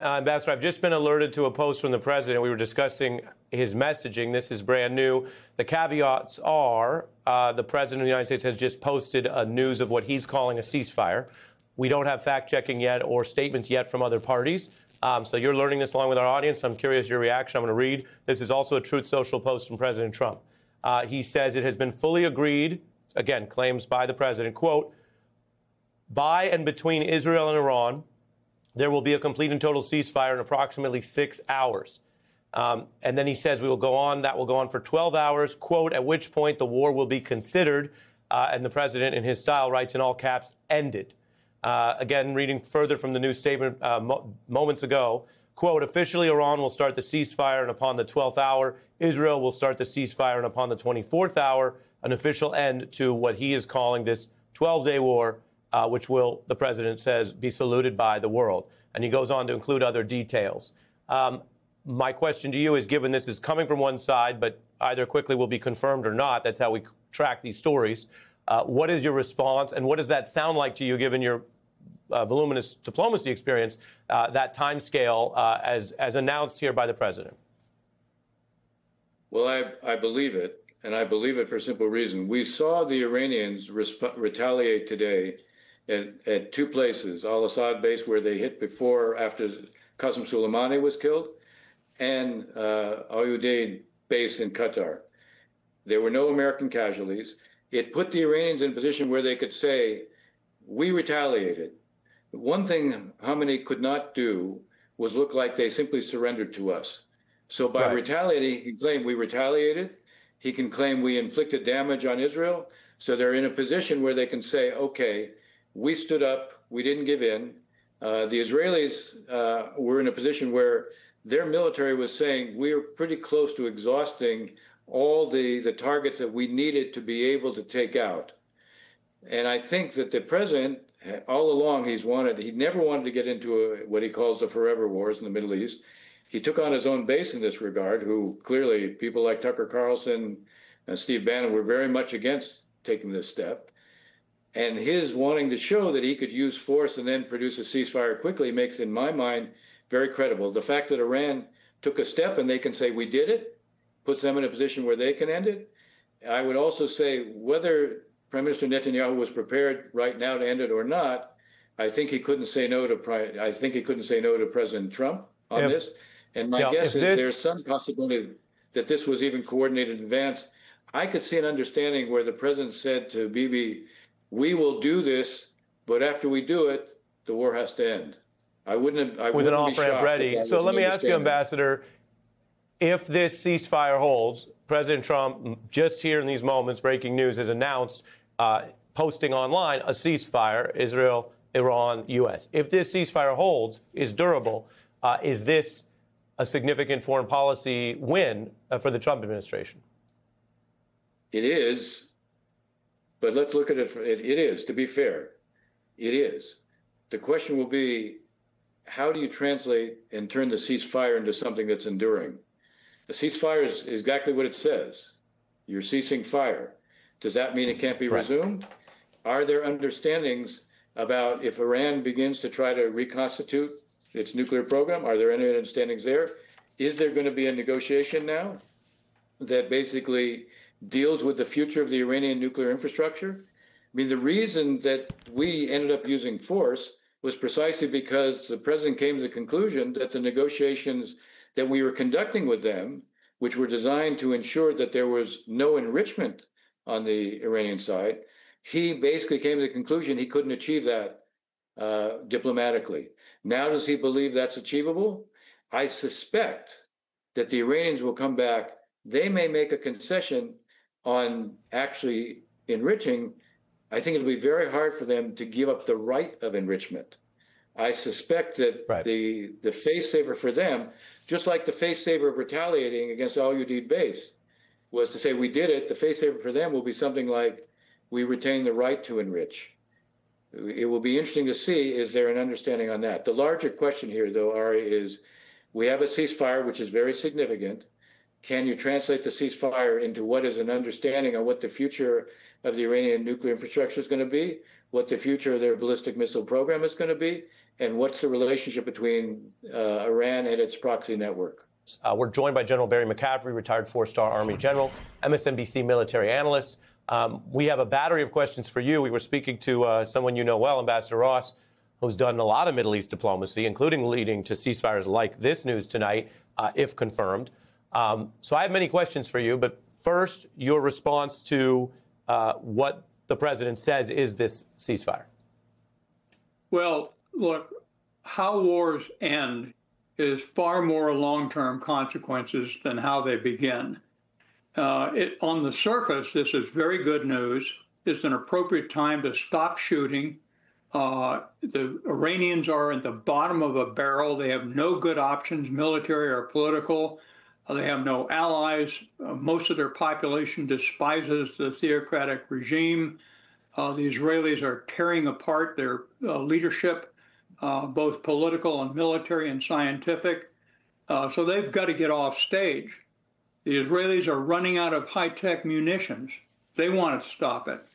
Ambassador, I've just been alerted to a post from the president. We were discussing his messaging. This is brand new. The caveats are the president of the United States has just posted a news of what he's calling a ceasefire. We don't have fact-checking yet or statements yet from other parties. So you're learning this along with our audience. I'm curious your reaction. I'm going to read. This is also a Truth Social post from President Trump. He says it has been fully agreed, again, claims by the president, quote, by and between Israel and Iran, there will be a complete and total ceasefire in approximately 6 hours. And then he says that will go on for 12 hours, quote, at which point the war will be considered. And the president, in his style, writes in all caps, ended. Again, reading further from the new statement moments ago, quote, officially Iran will start the ceasefire, and upon the 12th hour, Israel will start the ceasefire, and upon the 24th hour, an official end to what he is calling this 12-day war, which will, the president says, be saluted by the world. And he goes on to include other details. My question to you is, given this is coming from one side, but either quickly will be confirmed or not, that's how we track these stories, what is your response, and what does that sound like to you, given your voluminous diplomacy experience, that time scale as announced here by the president? Well, I believe it, and I believe it for a simple reason. We saw the Iranians retaliate today at two places, al-Assad base, where they hit after Qasem Soleimani was killed, and Al Udeid base in Qatar. There were no American casualties. It put the Iranians in a position where they could say, we retaliated. One thing Khamenei could not do was look like they simply surrendered to us. So by retaliating, he can claim we retaliated. He can claim we inflicted damage on Israel. So they're in a position where they can say, okay, we stood up, we didn't give in. The Israelis were in a position where their military was saying we are pretty close to exhausting all the targets that we needed to be able to take out. And I think that the president, all along, he never wanted to get into what he calls the forever wars in the Middle East. He took on his own base in this regard, who clearly people like Tucker Carlson and Steve Bannon were very much against taking this step. And his wanting to show that he could use force and then produce a ceasefire quickly makes, in my mind, very credible. The fact that Iran took a step and they can say we did it puts them in a position where they can end it. I would also say whether Prime Minister Netanyahu was prepared right now to end it or not, I think he couldn't say no to President Trump on this. And my guess is there's some possibility that this was even coordinated in advance. I could see an understanding where the president said to Bibi, we will do this, but after we do it, the war has to end. I wouldn't with an off-ramp ready. So let me ask you, Ambassador, if this ceasefire holds, President Trump, just here in these moments, breaking news, has announced, posting online, a ceasefire, Israel, Iran, U.S. If this ceasefire holds, is durable, is this a significant foreign policy win for the Trump administration? It is, but let's look at it. It is, to be fair, it is. The question will be, how do you translate and turn the ceasefire into something that's enduring? The ceasefire is exactly what it says. You're ceasing fire. Does that mean it can't be resumed? Are there understandings about if Iran begins to try to reconstitute its nuclear program? Are there any understandings there? Is there going to be a negotiation now that basically deals with the future of the Iranian nuclear infrastructure? I mean, the reason that we ended up using force was precisely because the president came to the conclusion that the negotiations that we were conducting with them, which were designed to ensure that there was no enrichment on the Iranian side, he basically came to the conclusion he couldn't achieve that diplomatically. Now, does he believe that's achievable? I suspect that the Iranians will come back. They may make a concession on actually enriching. I think it'll be very hard for them to give up the right of enrichment. I suspect that the face saver for them, just like the face saver of retaliating against Al Udeid base, was to say we did it, the face saver for them will be something like we retain the right to enrich. It will be interesting to see, is there an understanding on that? The larger question here, though, Ari, is we have a ceasefire, which is very significant. Can you translate the ceasefire into what is an understanding on what the future of the Iranian nuclear infrastructure is going to be, what the future of their ballistic missile program is going to be, And what's the relationship between Iran and its proxy network? We're joined by General Barry McCaffrey, retired four-star Army general, MSNBC military analyst. We have a battery of questions for you. We were speaking to someone you know well, Ambassador Ross, who's done a lot of Middle East diplomacy, including leading to ceasefires like this news tonight, if confirmed. So I have many questions for you, but first, your response to what the president says is this ceasefire. Well, look, how wars end is far more long-term consequences than how they begin. On the surface, this is very good news. It's an appropriate time to stop shooting. The Iranians are at the bottom of a barrel. They have no good options, military or political. They have no allies. Most of their population despises the theocratic regime. The Israelis are tearing apart their leadership, both political and military and scientific. So they've got to get off stage. The Israelis are running out of high-tech munitions. They want to stop it.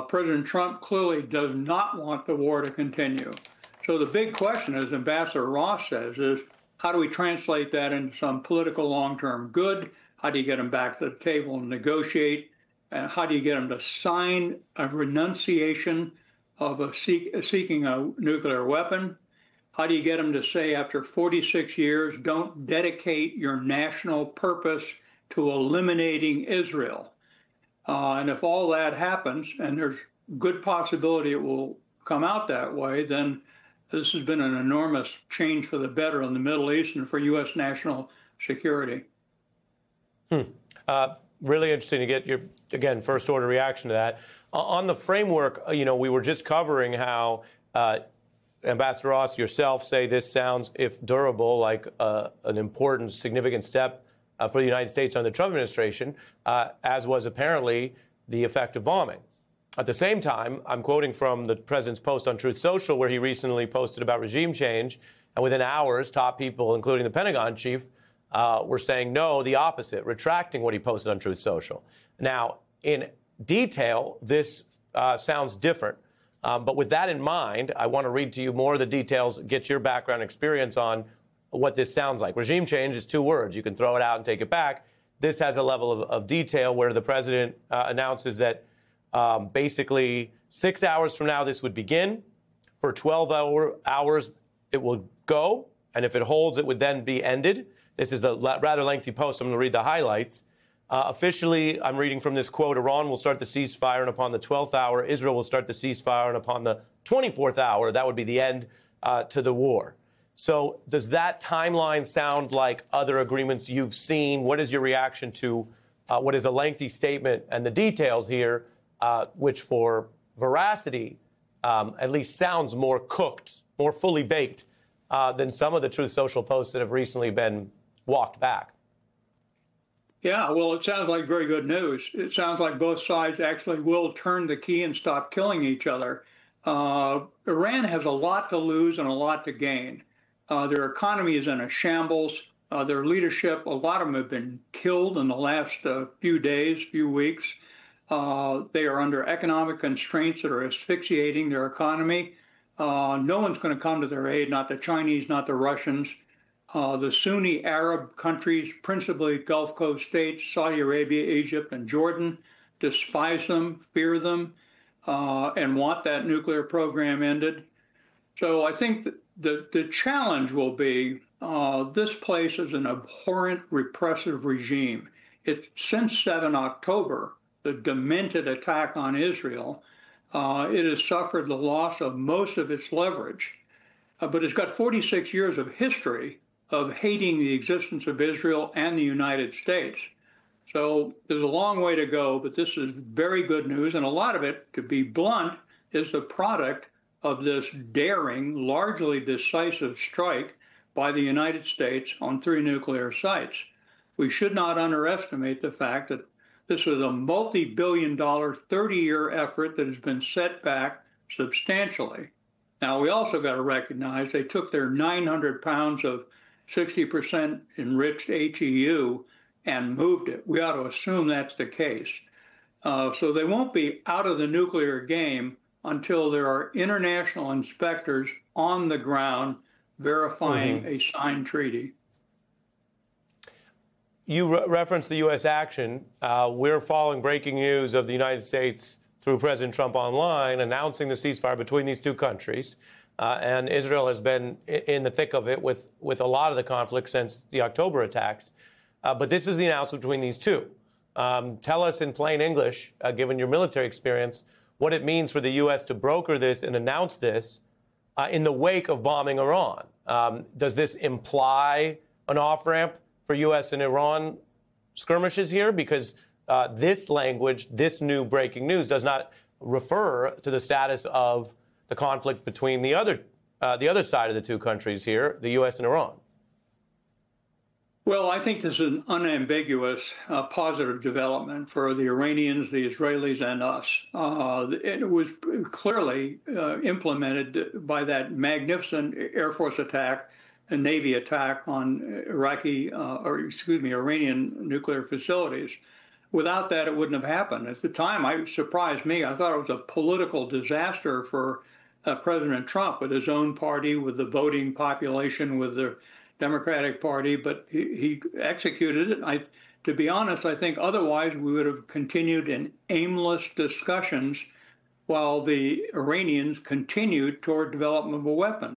President Trump clearly does not want the war to continue. So the big question, as Ambassador Ross says, is how do we translate that into some political long-term good? How do you get them back to the table and negotiate? And how do you get them to sign a renunciation of seeking a nuclear weapon? How do you get them to say, after 46 years, don't dedicate your national purpose to eliminating Israel? And if all that happens, and there's good possibility it will come out that way, then this has been an enormous change for the better in the Middle East and for U.S. national security. Really interesting to get your, again, first order reaction to that. On the framework, we were just covering how Ambassador Ross, yourself, say this sounds, if durable, like an important, significant step for the United States under the Trump administration, as was apparently the effect of bombing. At the same time, I'm quoting from the president's post on Truth Social, where he recently posted about regime change, and within hours, top people, including the Pentagon chief, were saying no, the opposite, retracting what he posted on Truth Social. Now, in detail, this sounds different. But with that in mind, I want to read to you more of the details, get your background experience on what this sounds like. Regime change is two words. You can throw it out and take it back. This has a level of detail where the president announces that basically 6 hours from now, this would begin. For 12 hours, it will go. And if it holds, it would then be ended. This is a rather lengthy post. I'm going to read the highlights. Officially, I'm reading from this quote, Iran will start the ceasefire, and upon the 12th hour, Israel will start the ceasefire, and upon the 24th hour, that would be the end to the war. So does that timeline sound like other agreements you've seen? What is your reaction to what is a lengthy statement and the details here, which for veracity at least sounds more cooked, more fully baked than some of the Truth Social posts that have recently been walked back? Yeah, well, it sounds like very good news. It sounds like both sides actually will turn the key and stop killing each other. Iran has a lot to lose and a lot to gain. Their economy is in a shambles. Their leadership, a lot of them have been killed in the last few days, few weeks. They are under economic constraints that are asphyxiating their economy. No one's going to come to their aid, not the Chinese, not the Russians. The Sunni Arab countries, principally Gulf Coast states, Saudi Arabia, Egypt, and Jordan, despise them, fear them, and want that nuclear program ended. So I think that the challenge will be this place is an abhorrent, repressive regime. Since 7 October, the demented attack on Israel, it has suffered the loss of most of its leverage. But it's got 46 years of history of hating the existence of Israel and the United States. So there's a long way to go, but this is very good news. And a lot of it, to be blunt, is the product of this daring, largely decisive strike by the United States on 3 nuclear sites. We should not underestimate the fact that this was a multi-billion-dollar, 30-year effort that has been set back substantially. Now, we also got to recognize they took their 900 pounds of 60% enriched HEU and moved it. We ought to assume that's the case. So they won't be out of the nuclear game until there are international inspectors on the ground verifying a signed treaty. You referenced the U.S. action. We're following breaking news of the United States through President Trump online announcing the ceasefire between these two countries. And Israel has been in the thick of it with a lot of the conflict since the October attacks. But this is the announcement between these two. Tell us in plain English, given your military experience, what it means for the U.S. to broker this and announce this in the wake of bombing Iran. Does this imply an off-ramp for U.S. and Iran skirmishes here? Because this language, this new breaking news, does not refer to the status of the conflict between the other side of the two countries here, the U.S. and Iran. Well, I think this is an unambiguous positive development for the Iranians, the Israelis, and us. It was clearly implemented by that magnificent Air Force attack and Navy attack on Iranian nuclear facilities. Without that, it wouldn't have happened. At the time, it surprised me. I thought it was a political disaster for President Trump with his own party, with the voting population, with the Democratic Party, but he executed it. To be honest, I think otherwise we would have continued in aimless discussions while the Iranians continued toward development of a weapon.